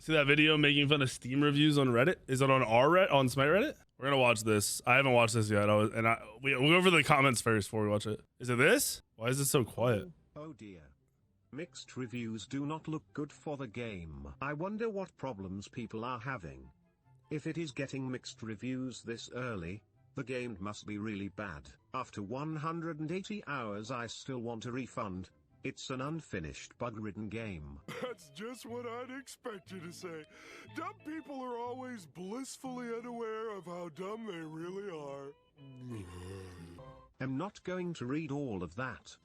See that video making fun of Steam reviews on Reddit? Is it on on Smite Reddit? We're gonna watch this. I haven't watched this yet. We'll go over the comments first before we watch it. Is it this? Why is it so quiet? Oh dear. Mixed reviews do not look good for the game. I wonder what problems people are having. If it is getting mixed reviews this early, the game must be really bad. After 180 hours I still want a refund. It's an unfinished bug-ridden game. That's just what I'd expect you to say. Dumb people are always blissfully unaware of how dumb they really are. I'm not going to read all of that.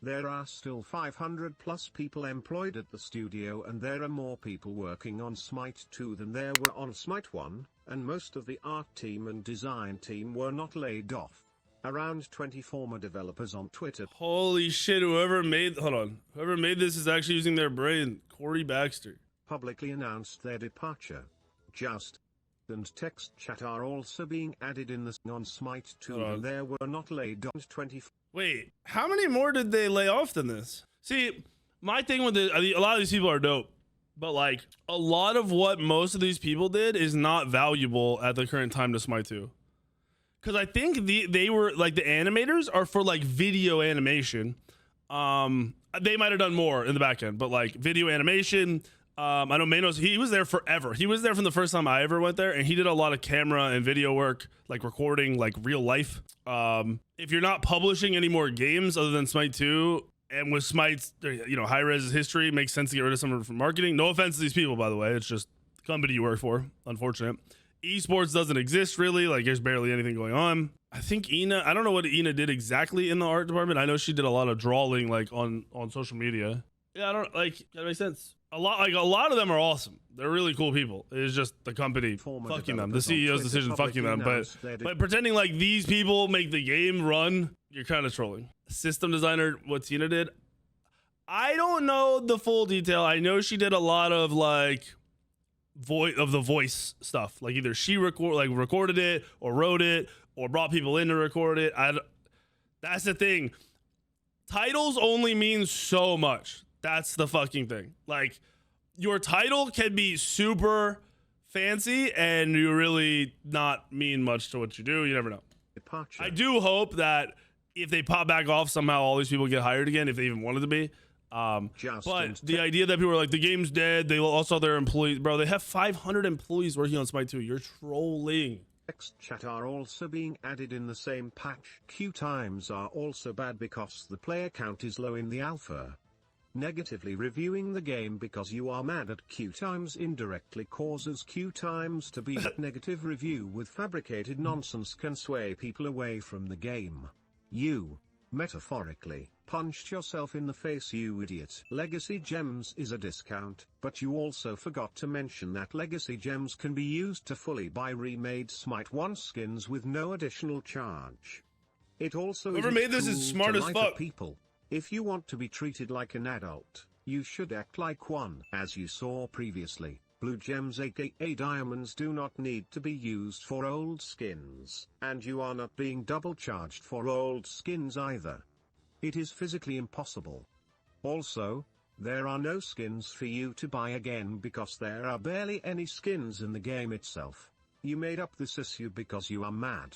There are still 500 plus people employed at the studio, and there are more people working on Smite 2 than there were on Smite 1, and most of the art team and design team were not laid off. Around 20 former developers on Twitter. Holy shit, whoever made this is actually using their brain. Corey Baxter. Publicly announced their departure. Just and text chat are also being added in the on Smite 2 and there were not laid off 20. Wait, how many more did they lay off than this? See, my thing with a lot of these people are dope, but like a lot of what most of these people did is not valuable at the current time to Smite 2. Because I think they were like the animators are for like video animation. They might have done more in the back end, but like video animation. I know Manos, he was there forever. He was there from the first time I ever went there, and he did a lot of camera and video work, like recording, like real life. If you're not publishing any more games other than Smite 2, and with Smite's, high res history, it makes sense to get rid of someone from marketing. No offense to these people, by the way. It's just the company you work for. Unfortunate. Esports doesn't exist really. Like there's barely anything going on. I think Ina, I don't know what Ina did exactly in the art department. I know she did a lot of drawing like on social media. Yeah, I don't like that makes sense. A lot of them are awesome. They're really cool people. It's just the company fucking them. The CEO's decision fucking them. But pretending like these people make the game run, you're kind of trolling. System designer, what Tina did, I don't know the full detail. I know she did a lot of like voice stuff. Like either she recorded it or wrote it or brought people in to record it. That's the thing. Titles only mean so much. That's the fucking thing. Like your title can be super fancy and you really not mean much to what you do. You never know. Departure. I do hope that if they pop back off, somehow all these people get hired again, if they even wanted to be. But the idea that people are like, the game's dead, they also their employees, bro, they have 500 employees working on Smite 2. You're trolling. Text chat are also being added in the same patch. Queue times are also bad because the player count is low in the alpha. Negatively reviewing the game because you are mad at queue times indirectly causes queue times to be bad. Negative review with fabricated nonsense can sway people away from the game. You, metaphorically, punched yourself in the face, you idiot. Legacy gems is a discount, but you also forgot to mention that legacy gems can be used to fully buy remade Smite 1 skins with no additional charge. It also whoever made this is smart as fuck. People. If you want to be treated like an adult, you should act like one. As you saw previously, blue gems aka diamonds do not need to be used for old skins, and you are not being double charged for old skins either. It is physically impossible. Also, there are no skins for you to buy again because there are barely any skins in the game itself. You made up this issue because you are mad.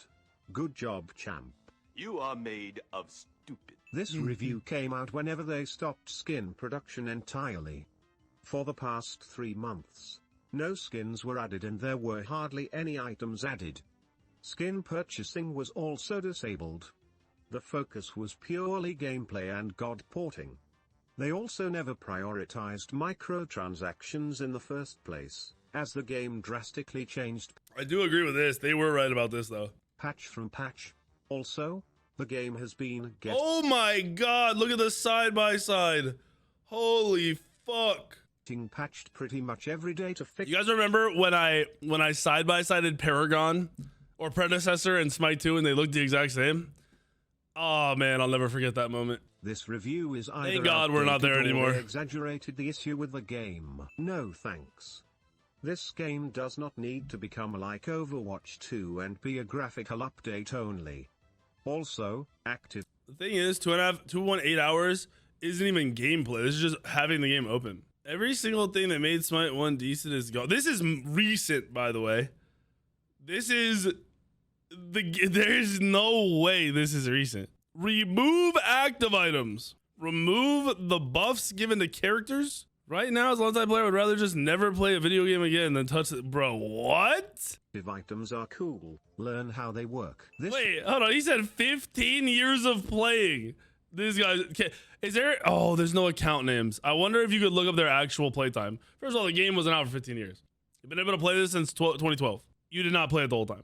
Good job, champ. You are made of stupid. This review came out whenever they stopped skin production entirely. For the past 3 months, no skins were added and there were hardly any items added. Skin purchasing was also disabled. The focus was purely gameplay and god porting. They also never prioritized microtransactions in the first place, as the game drastically changed. I do agree with this. They were right about this though. Patch from patch. Also, the game has been oh my god, look at the side by side. Holy fuck. Patched pretty much every day to fix. You guys remember when I side by sided Paragon or Predecessor and Smite 2 and they looked the exact same? Oh man, I'll never forget that moment. This review is either thank God we're not there anymore. They exaggerated the issue with the game. No thanks. This game does not need to become like Overwatch 2 and be a graphical update only. Also, active. The thing is, 2.8 hours isn't even gameplay. This is just having the game open. Every single thing that made Smite 1 decent is gone. This is recent, by the way. This is there's no way this is recent. Remove active items. Remove the buffs given to characters. Right now, as a long-time player, I would rather just never play a video game again than touch it. Bro, what? Active items are cool. Learn how they work. Wait, hold on. He said 15 years of playing. This guy, is there? Oh, there's no account names. I wonder if you could look up their actual playtime. First of all, the game wasn't out for 15 years. You've been able to play this since 2012. You did not play it the whole time.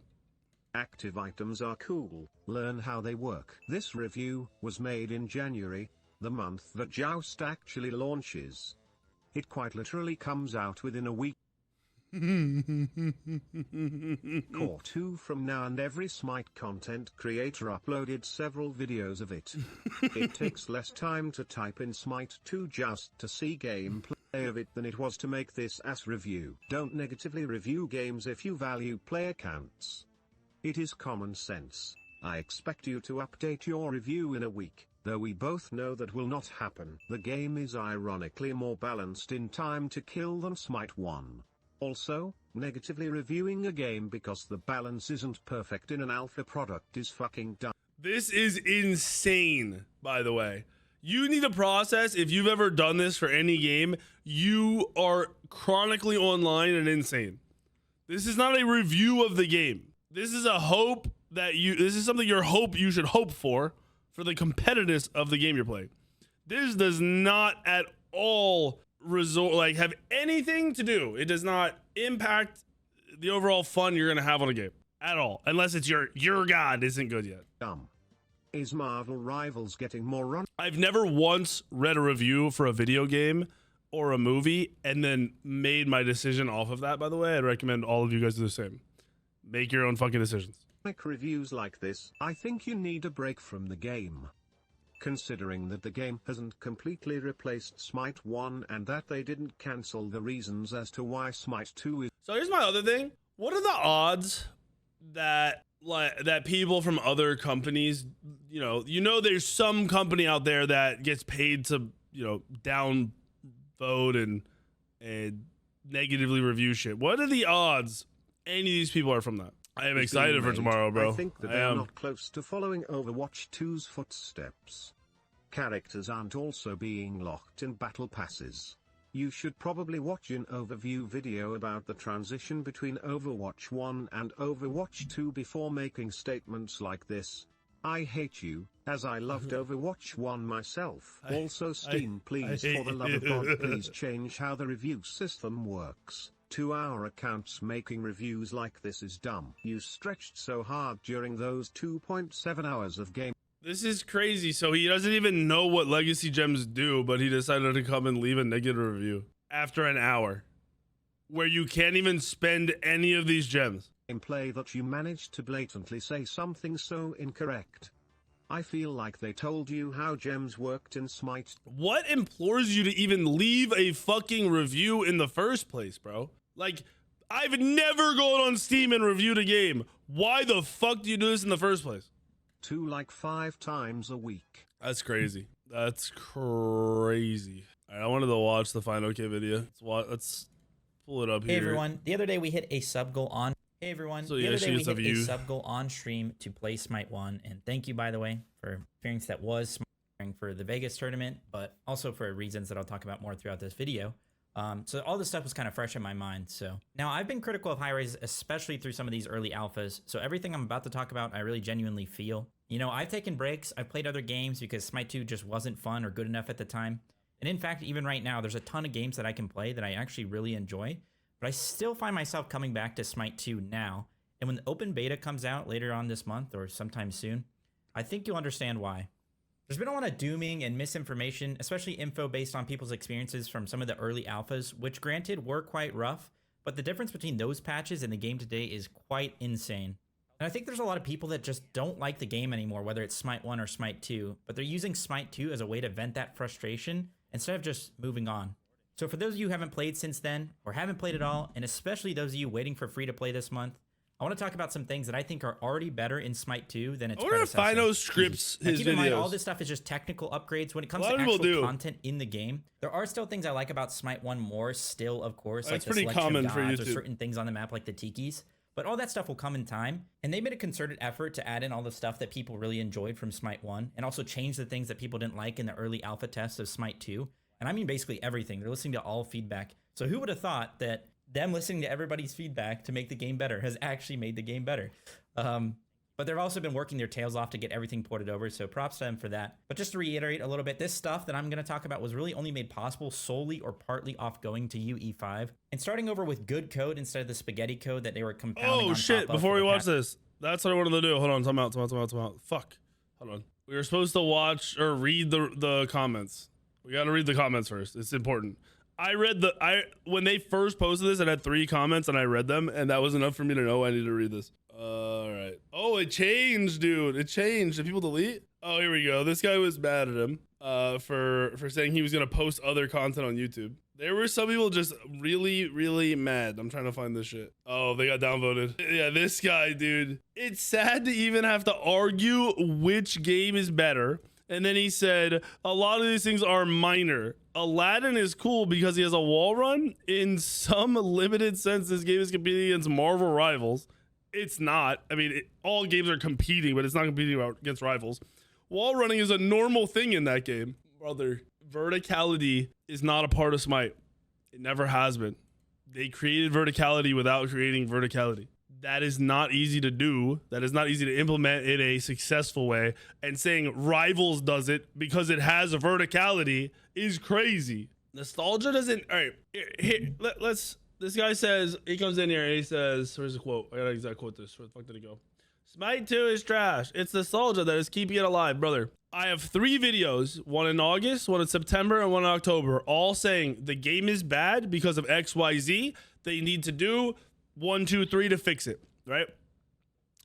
Active items are cool. Learn how they work. This review was made in January, the month that Joust actually launches. It quite literally comes out within a week or two from now, and every Smite content creator uploaded several videos of it. It takes less time to type in Smite 2 just to see gameplay of it than it was to make this ass review. Don't negatively review games if you value player counts. It is common sense. I expect you to update your review in a week, though we both know that will not happen. The game is ironically more balanced in time to kill than Smite 1. Also, negatively reviewing a game because the balance isn't perfect in an alpha product is fucking dumb. This is insane, by the way. You need a process. If you've ever done this for any game, you are chronically online and insane. This is not a review of the game. This is a hope that this is something you should hope for the competitiveness of the game you're playing. This does not at all have anything to do. It does not impact the overall fun you're gonna have on a game at all, unless it's your god isn't good yet. Is Marvel Rivals getting more run? I've never once read a review for a video game or a movie and then made my decision off of that. By the way, I'd recommend all of you guys do the same. Make your own fucking decisions. Make reviews like this. I think you need a break from the game. Considering that the game hasn't completely replaced Smite 1 and that they didn't cancel the reasons as to why Smite 2 is. So here's my other thing. What are the odds that people from other companies, there's some company out there that gets paid to, down vote and negatively review shit. What are the odds any of these people are from that? I am excited for tomorrow, bro. I think that they are not close to following Overwatch 2's footsteps. Characters aren't also being locked in battle passes. You should probably watch an overview video about the transition between Overwatch 1 and Overwatch 2 before making statements like this. I hate you, as I loved Overwatch 1 myself. Also Steam, please, for the love of God, please change how the review system works. 2-hour accounts making reviews like this is dumb. You stretched so hard during those 2.7 hours of game. This is crazy. So he doesn't even know what legacy gems do, but he decided to come and leave a negative review after an hour where you can't even spend any of these gems. Gameplay that you managed to blatantly say something so incorrect. I feel like they told you how gems worked in Smite. What implores you to even leave a fucking review in the first place, bro? Like, I've never gone on Steam and reviewed a game. Why the fuck do you do this in the first place? 5 times a week. That's crazy. That's crazy. All right, I wanted to watch the FineOkay video. Let's pull it up here. Hey everyone, the other day we hit a sub goal on. Hey everyone, so the other day we hit a sub goal on stream to play Smite 1, and thank you, by the way, for experience that was for the Vegas tournament, but also for reasons that I'll talk about more throughout this video. So all this stuff was kind of fresh in my mind. So now I've been critical of high-res, especially through some of these early alphas. So everything I'm about to talk about, I really genuinely feel. I've taken breaks. I've played other games because Smite 2 just wasn't fun or good enough at the time. And in fact, even right now, there's a ton of games that I can play that I actually really enjoy. But I still find myself coming back to Smite 2 now. And when the open beta comes out later on this month or sometime soon, I think you'll understand why. There's been a lot of dooming and misinformation, especially info based on people's experiences from some of the early alphas, which granted were quite rough, but the difference between those patches and the game today is quite insane. And I think there's a lot of people that just don't like the game anymore, whether it's Smite 1 or Smite 2, but they're using Smite 2 as a way to vent that frustration instead of just moving on. So for those of you who haven't played since then, or haven't played at all, and especially those of you waiting for free to play this month, I want to talk about some things that I think are already better in Smite 2 than its I wonder if predecessor. Fino scripts his Keep in mind, all videos. this stuff is just technical upgrades. When it comes A to lot of people actual do. content in the game, there are still things I like about Smite 1 more still, of course, like That's the pretty selection common of for gods or YouTube. certain things on the map like the tikis. But all that stuff will come in time, and they made a concerted effort to add in all the stuff that people really enjoyed from Smite 1, and also change the things that people didn't like in the early alpha tests of Smite 2. And I mean basically everything. They're listening to all feedback. So who would have thought that them listening to everybody's feedback to make the game better has actually made the game better? But they've also been working their tails off to get everything ported over, so props to them for that. But just to reiterate a little bit, this stuff that I'm going to talk about was really only made possible solely or partly off going to UE5 and starting over with good code instead of the spaghetti code that they were compounding Oh on shit! top of Before for we the watch past- this, that's what I wanted to do. Hold on, time out. Fuck. Hold on. We were supposed to watch or read the comments. We got to read the comments first. It's important. When they first posted this, it had 3 comments and I read them, and that was enough for me to know I need to read this. All right. Oh, it changed, dude. It changed. Did people delete? Oh, here we go. This guy was mad at him for saying he was gonna post other content on YouTube. There were some people just really, really mad. I'm trying to find this shit. Oh, they got downvoted. Yeah, this guy, dude. It's sad to even have to argue which game is better. And then he said, a lot of these things are minor. Aladdin is cool because he has a wall run. In some limited sense, this game is competing against Marvel rivals. It's not. I mean, all games are competing, but it's not competing against rivals. Wall running is a normal thing in that game. Brother, verticality is not a part of Smite. It never has been. They created verticality without creating verticality. That is not easy to do. That is not easy to implement in a successful way. And saying Rivals does it because it has a verticality is crazy. Nostalgia doesn't. All right, let's. This guy says, he comes in here and he says, where's the quote? I gotta exact quote this. Where the fuck did it go? Smite 2 is trash. It's nostalgia that is keeping it alive, brother. I have 3 videos, one in August, one in September, and one in October, all saying the game is bad because of XYZ. They need to do 1, 2, 3 to fix it, right?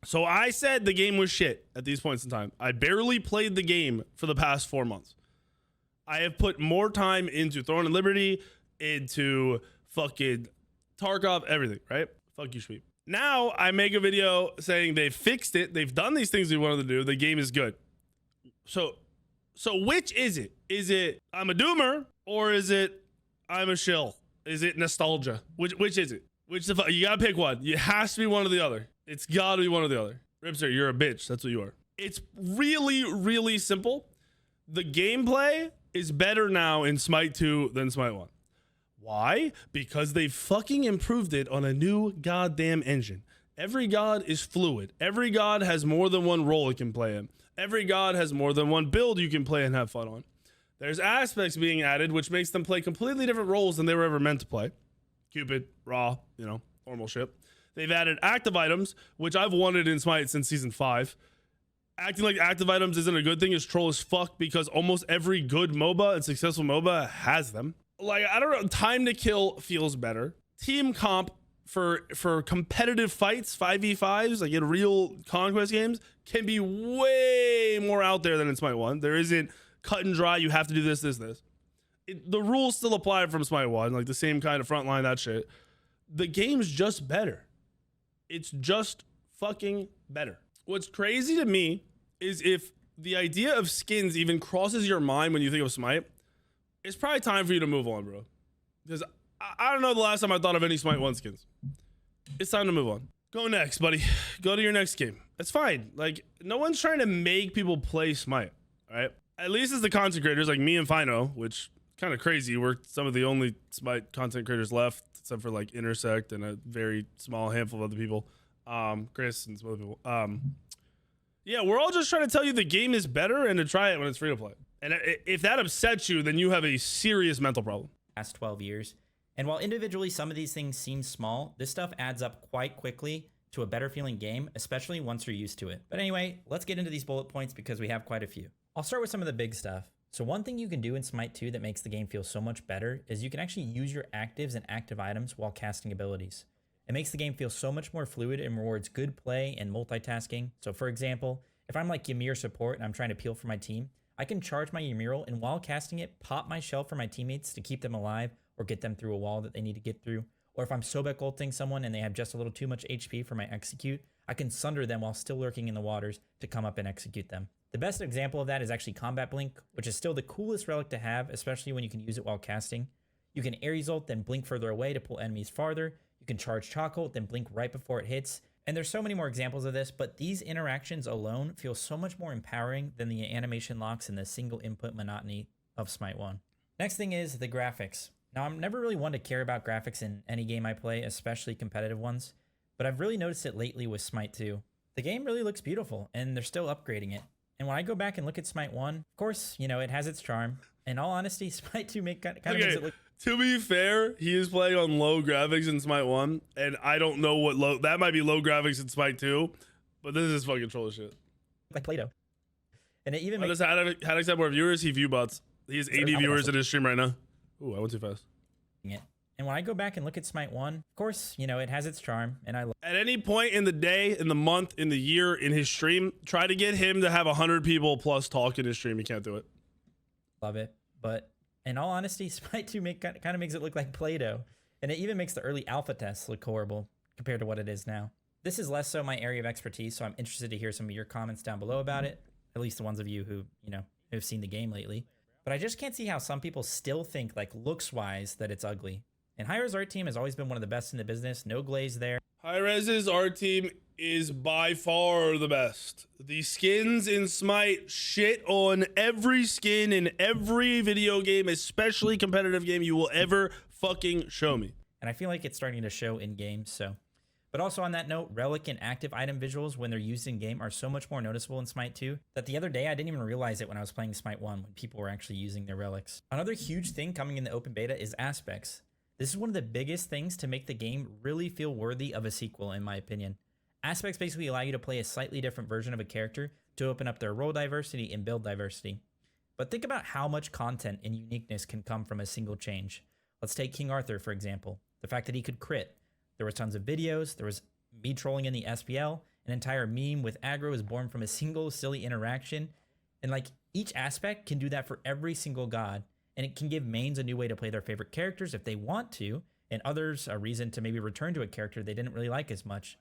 So I said the game was shit at these points in time. I barely played the game for the past 4 months. I have put more time into Throne and Liberty, into fucking Tarkov, everything, right? Fuck you, Sweep. Now I make a video saying they fixed it. They've done these things we wanted to do. The game is good. So which is it? Is it I'm a doomer or is it I'm a shill? Is it nostalgia? Which is it? You gotta pick one. It has to be one or the other. It's gotta be one or the other. Ripster, you're a bitch. That's what you are. It's really, really simple. The gameplay is better now in Smite 2 than Smite 1. Why? Because they fucking improved it on a new goddamn engine. Every god is fluid. Every god has more than one role it can play in. Every god has more than one build you can play and have fun on. There's aspects being added which makes them play completely different roles than they were ever meant to play. Cupid, Raw, normal shit. They've added active items, which I've wanted in Smite since season 5. Acting like active items isn't a good thing is troll as fuck because almost every good MOBA and successful MOBA has them. Like, I don't know, time to kill feels better. Team comp for competitive fights, 5v5s, like in real conquest games, can be way more out there than in Smite 1. There isn't cut and dry, you have to do this. The rules still apply from Smite 1, like the same kind of frontline, that shit. The game's just better. It's just fucking better. What's crazy to me is if the idea of skins even crosses your mind when you think of Smite, it's probably time for you to move on, bro. Because I don't know the last time I thought of any Smite 1 skins. It's time to move on. Go next, buddy. Go to your next game. It's fine. Like, no one's trying to make people play Smite, all right? At least as the content creators like me and Fino, which kind of crazy. We're some of the only Smite content creators left, except for like Intersect and a very small handful of other people. Chris and some other people. Yeah, we're all just trying to tell you the game is better and to try it when it's free to play. And if that upsets you, then you have a serious mental problem. Past 12 years. And while individually some of these things seem small, this stuff adds up quite quickly to a better feeling game, especially once you're used to it. But anyway, let's get into these bullet points because we have quite a few. I'll start with some of the big stuff. So one thing you can do in Smite 2 that makes the game feel so much better is you can actually use your actives and active items while casting abilities. It makes the game feel so much more fluid and rewards good play and multitasking. So for example, if I'm like Ymir support and I'm trying to peel for my team, I can charge my Ymir and while casting it, pop my shell for my teammates to keep them alive or get them through a wall that they need to get through. Or if I'm Sobek ulting someone and they have just a little too much HP for my execute, I can sunder them while still lurking in the waters to come up and execute them. The best example of that is actually Combat Blink, which is still the coolest relic to have, especially when you can use it while casting. You can Aries ult, then blink further away to pull enemies farther. You can charge Chalk ult, then blink right before it hits. And there's so many more examples of this, but these interactions alone feel so much more empowering than the animation locks and the single input monotony of Smite 1. Next thing is the graphics. Now, I'm never really one to care about graphics in any game I play, especially competitive ones, but I've really noticed it lately with Smite 2. The game really looks beautiful, and they're still upgrading it. And when I go back and look at Smite 1, of course, you know, it has its charm. In all honesty, Smite 2 kind of makes it look... To be fair, he is playing on low graphics in Smite 1, and I don't know what low... That might be low graphics in Smite 2, but this is fucking troll shit. Like Play-Doh. And it even makes... Haddox have more viewers, he view bots. He has 80 viewers in his stream right now. Ooh, I went too fast. And when I go back and look at Smite 1, of course, you know, it has its charm, and I love... At any point in the day, in the month, in the year, in his stream, try to get him to have 100 people plus talk in his stream. He can't do it. Love it. But in all honesty, Smite 2 kind of makes it look like Play-Doh. And it even makes the early alpha tests look horrible compared to what it is now. This is less so my area of expertise, so I'm interested to hear some of your comments down below about it. At least the ones of you who, you know, have seen the game lately. But I just can't see how some people still think, like, looks-wise, that it's ugly. And Hi-Rez art team has always been one of the best in the business. No glaze there. Hi-Rez's art team is by far the best. The skins in Smite shit on every skin in every video game, especially competitive game you will ever fucking show me. And I feel like it's starting to show in game, so... But also on that note, relic and active item visuals when they're used in game are so much more noticeable in Smite 2 that the other day I didn't even realize it when I was playing Smite 1 when people were actually using their relics. Another huge thing coming in the open beta is aspects. This is one of the biggest things to make the game really feel worthy of a sequel, in my opinion. Aspects basically allow you to play a slightly different version of a character to open up their role diversity and build diversity. But think about how much content and uniqueness can come from a single change. Let's take King Arthur, for example. The fact that he could crit. There was tons of videos, there was me trolling in the SPL, an entire meme with aggro is born from a single silly interaction, and like each aspect can do that for every single god, and it can give mains a new way to play their favorite characters if they want to, and others a reason to maybe return to a character they didn't really like as much.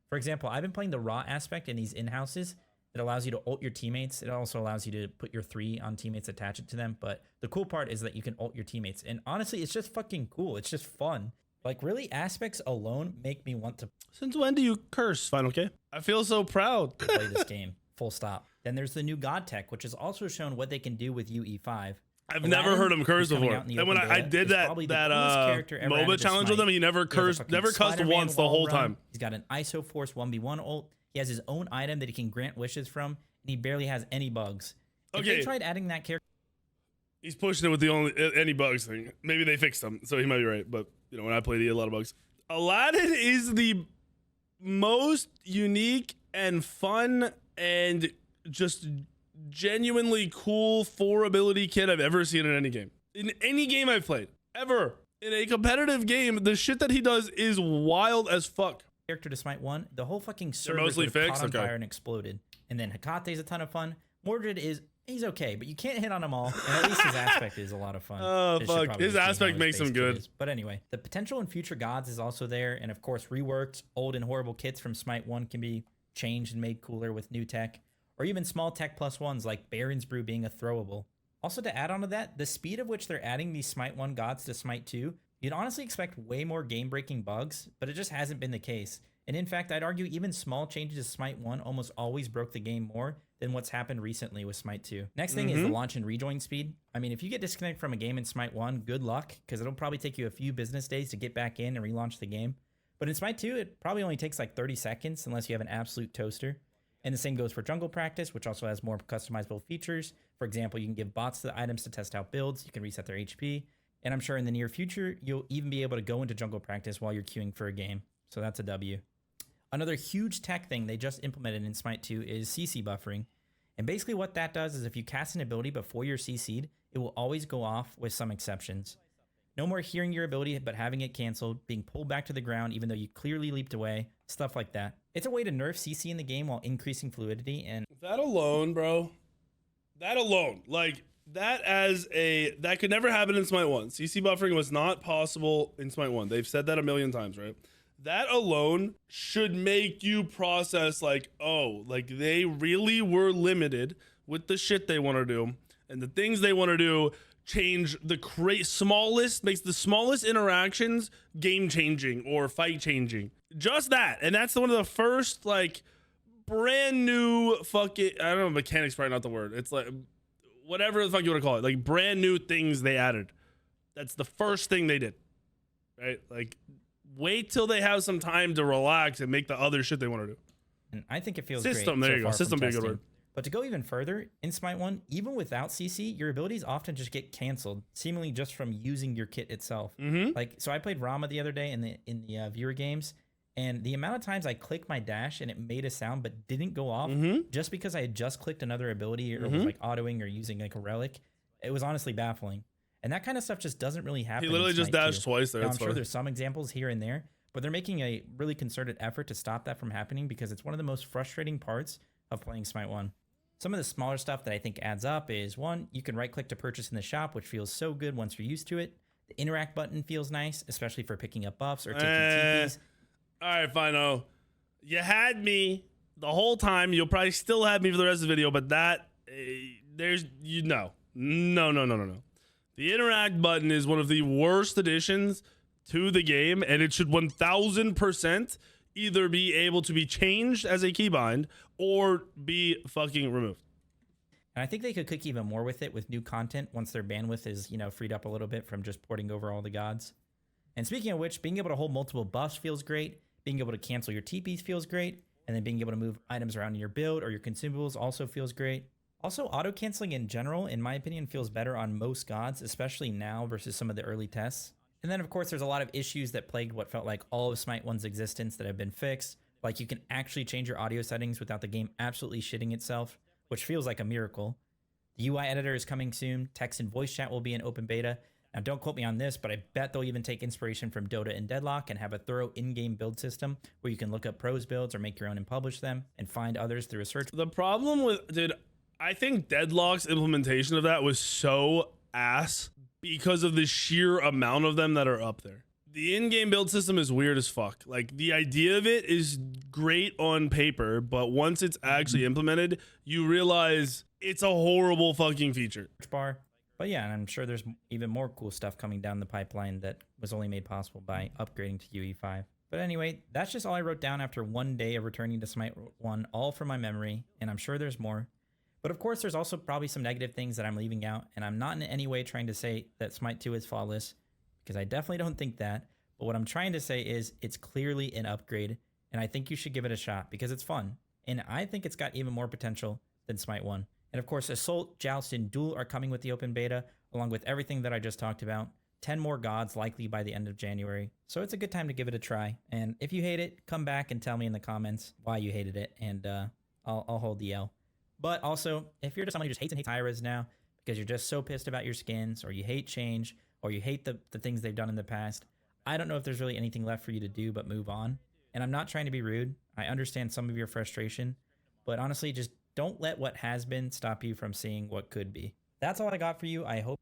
For example, I've been playing the raw aspect in these in-houses. It allows you to ult your teammates. It also allows you to put your 3 on teammates, attach it to them, but the cool part is that you can ult your teammates, and honestly, it's just fucking cool. It's just fun. Like, really, aspects alone make me want to... Since when do you curse, FineOkay? I feel so proud. ...play this game, full stop. Then there's the new God Tech, which has also shown what they can do with UE5. I've never heard him curse before. And when I did that MOBA challenge with him, he never cursed once the whole time. He's got an ISO Force 1v1 ult. He has his own item that he can grant wishes from, and he barely has any bugs. If they tried adding that character... He's pushing it with the any bugs thing. Maybe they fixed them, so he might be right. But you know, when I played, he had a lot of bugs. Aladdin is the most unique and fun and just genuinely cool 4 ability kid I've ever seen in any game. In any game I've played, ever. In a competitive game, the shit that he does is wild as fuck. Character to Smite 1, the whole fucking server mostly fixed, caught on fire and exploded. And then Hekate's a ton of fun. Mordred is... He's okay, but you can't hit on them all. And at least his aspect is a lot of fun. Oh, fuck. His aspect makes him good. But anyway, the potential in future gods is also there. And of course, reworked old and horrible kits from Smite 1 can be changed and made cooler with new tech. Or even small tech plus ones like Baron's Brew being a throwable. Also, to add on to that, the speed of which they're adding these Smite 1 gods to Smite 2, you'd honestly expect way more game-breaking bugs, but it just hasn't been the case. And in fact, I'd argue even small changes to Smite 1 almost always broke the game more than what's happened recently with Smite 2. Next thing is the launch and rejoin speed. I mean, if you get disconnected from a game in Smite 1, good luck, because it'll probably take you a few business days to get back in and relaunch the game. But in Smite 2, it probably only takes like 30 seconds unless you have an absolute toaster. And the same goes for jungle practice, which also has more customizable features. For example, you can give bots the items to test out builds. You can reset their HP. And I'm sure in the near future, you'll even be able to go into jungle practice while you're queuing for a game. So that's a W. Another huge tech thing they just implemented in Smite 2 is CC buffering. And basically what that does is if you cast an ability before you're CC'd, it will always go off with some exceptions. No more hearing your ability but having it canceled, being pulled back to the ground even though you clearly leaped away, stuff like that. It's a way to nerf CC in the game while increasing fluidity and... That alone, bro. That alone. Like, that could never happen in Smite 1. CC buffering was not possible in Smite 1. They've said that a million times, right? That alone should make you process like, oh, like they really were limited with the shit they want to do, and the things they want to do change the makes the smallest interactions game changing or fight changing. Just that. And that's one of the first like brand new fucking, I don't know, mechanics probably not the word. It's like whatever the fuck you want to call it, like brand new things they added. That's the first thing they did, right? Like wait till they have some time to relax and make the other shit they want to do. And I think it feels System, great there so you go. far System from being a good testing. word. But to go even further, in Smite 1, even without CC, your abilities often just get canceled, seemingly just from using your kit itself. Like, so I played Rama the other day in the viewer games, and the amount of times I clicked my dash and it made a sound but didn't go off just because I had just clicked another ability or was like autoing or using like a relic, it was honestly baffling. And that kind of stuff just doesn't really happen. He literally in just Smite dashed 2. twice there. Now, That's I'm sure funny. there's some examples here and there, but they're making a really concerted effort to stop that from happening because it's one of the most frustrating parts of playing Smite 1. Some of the smaller stuff that I think adds up is, one, you can right click to purchase in the shop, which feels so good once you're used to it. The interact button feels nice, especially for picking up buffs or taking TPs. All right, fine. You had me the whole time. You'll probably still have me for the rest of the video, but that no. The interact button is one of the worst additions to the game, and it should 1000% either be able to be changed as a keybind or be fucking removed. And I think they could cook even more with it with new content once their bandwidth is, freed up a little bit from just porting over all the gods. And speaking of which, being able to hold multiple buffs feels great. Being able to cancel your TPs feels great. And then being able to move items around in your build or your consumables also feels great. Also, auto-canceling in general, in my opinion, feels better on most gods, especially now versus some of the early tests. And then, of course, there's a lot of issues that plagued what felt like all of Smite 1's existence that have been fixed. Like you can actually change your audio settings without the game absolutely shitting itself, which feels like a miracle. The UI editor is coming soon. Text and voice chat will be in open beta. Now, don't quote me on this, but I bet they'll even take inspiration from Dota and Deadlock and have a thorough in-game build system where you can look up pros builds or make your own and publish them and find others through a search. The problem with, dude, I think Deadlock's implementation of that was so ass because of the sheer amount of them that are up there. The in-game build system is weird as fuck. Like, the idea of it is great on paper, but once it's actually implemented, you realize it's a horrible fucking feature. Bar. But yeah, and I'm sure there's even more cool stuff coming down the pipeline that was only made possible by upgrading to UE5. But anyway, that's just all I wrote down after one day of returning to Smite 1, all from my memory, and I'm sure there's more. But of course, there's also probably some negative things that I'm leaving out, and I'm not in any way trying to say that Smite 2 is flawless, because I definitely don't think that. But what I'm trying to say is it's clearly an upgrade, and I think you should give it a shot, because it's fun. And I think it's got even more potential than Smite 1. And of course, Assault, Joust, and Duel are coming with the open beta, along with everything that I just talked about. 10 more gods likely by the end of January. So it's a good time to give it a try. And if you hate it, come back and tell me in the comments why you hated it, and I'll hold the L. But also, if you're just someone who just hates and hates high-res now because you're just so pissed about your skins, or you hate change, or you hate the things they've done in the past, I don't know if there's really anything left for you to do but move on. And I'm not trying to be rude. I understand some of your frustration, but honestly, just don't let what has been stop you from seeing what could be. That's all I got for you. I hope